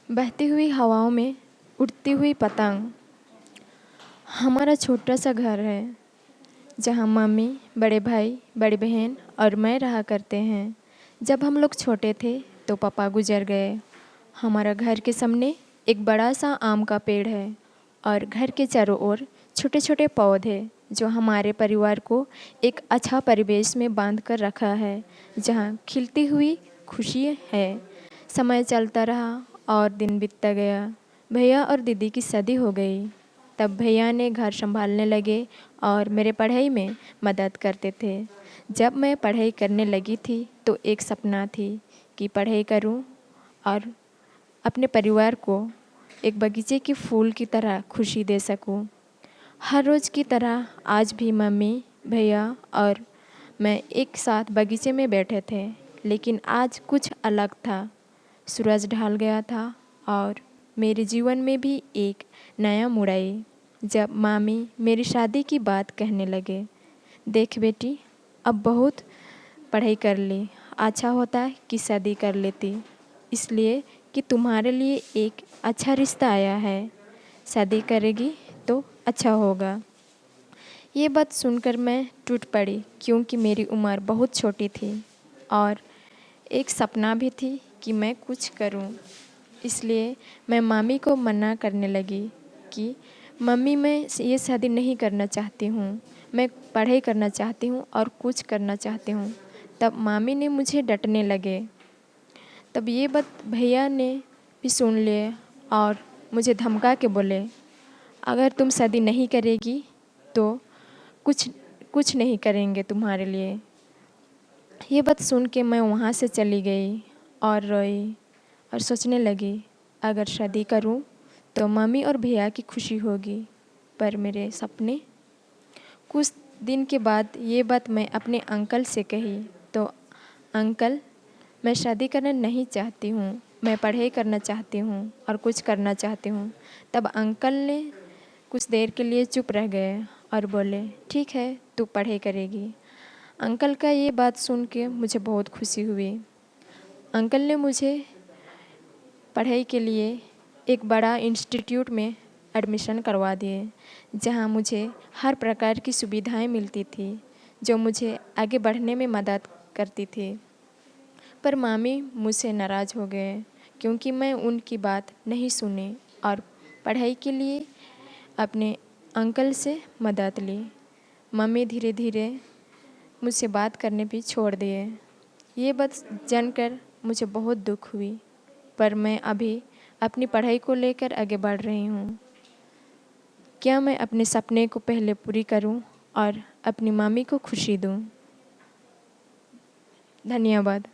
बहती हुई हवाओं में उड़ती हुई पतंग। हमारा छोटा सा घर है जहाँ मम्मी, बड़े भाई, बड़ी बहन और मैं रहा करते हैं। जब हम लोग छोटे थे तो पापा गुजर गए। हमारा घर के सामने एक बड़ा सा आम का पेड़ है और घर के चारों ओर छोटे छोटे पौधे जो हमारे परिवार को एक अच्छा परिवेश में बांध कर रखा है, जहाँ खिलती हुई खुशी है। समय चलता रहा और दिन बीतता गया। भैया और दीदी की शादी हो गई। तब भैया ने घर संभालने लगे और मेरे पढ़ाई में मदद करते थे। जब मैं पढ़ाई करने लगी थी तो एक सपना थी कि पढ़ाई करूं और अपने परिवार को एक बगीचे के फूल की तरह खुशी दे सकूं। हर रोज़ की तरह आज भी मम्मी, भैया और मैं एक साथ बगीचे में बैठे थे, लेकिन आज कुछ अलग था। सूरज ढल गया था और मेरे जीवन में भी एक नया मोड़ आई। जब मामी मेरी शादी की बात कहने लगे, देख बेटी, अब बहुत पढ़ाई कर ली, अच्छा होता है कि शादी कर लेती, इसलिए कि तुम्हारे लिए एक अच्छा रिश्ता आया है। शादी करेगी तो अच्छा होगा। ये बात सुनकर मैं टूट पड़ी, क्योंकि मेरी उम्र बहुत छोटी थी और एक सपना भी थी कि मैं कुछ करूं। इसलिए मैं मामी को मना करने लगी कि मम्मी, मैं ये शादी नहीं करना चाहती हूँ, मैं पढ़ाई करना चाहती हूँ और कुछ करना चाहती हूँ। तब मामी ने मुझे डांटने लगे। तब ये बात भैया ने भी सुन लिए और मुझे धमका के बोले, अगर तुम शादी नहीं करेगी तो कुछ कुछ नहीं करेंगे तुम्हारे लिए। ये बात सुन के मैं वहाँ से चली गई और रोई और सोचने लगी, अगर शादी करूँ तो मम्मी और भैया की खुशी होगी, पर मेरे सपने। कुछ दिन के बाद ये बात मैं अपने अंकल से कही तो अंकल, मैं शादी करना नहीं चाहती हूँ, मैं पढ़ाई करना चाहती हूँ और कुछ करना चाहती हूँ। तब अंकल ने कुछ देर के लिए चुप रह गए और बोले, ठीक है, तू पढ़ाई करेगी। अंकल का ये बात सुन के मुझे बहुत खुशी हुई। अंकल ने मुझे पढ़ाई के लिए एक बड़ा इंस्टीट्यूट में एडमिशन करवा दिए, जहाँ मुझे हर प्रकार की सुविधाएं मिलती थी जो मुझे आगे बढ़ने में मदद करती थी। पर मामी मुझसे नाराज़ हो गए क्योंकि मैं उनकी बात नहीं सुनी और पढ़ाई के लिए अपने अंकल से मदद ली। मम्मी धीरे धीरे मुझसे बात करने भी छोड़ दिए। ये बात जानकर मुझे बहुत दुख हुई, पर मैं अभी अपनी पढ़ाई को लेकर आगे बढ़ रही हूँ। क्या मैं अपने सपने को पहले पूरी करूँ और अपनी मामी को खुशी दूँ। धन्यवाद।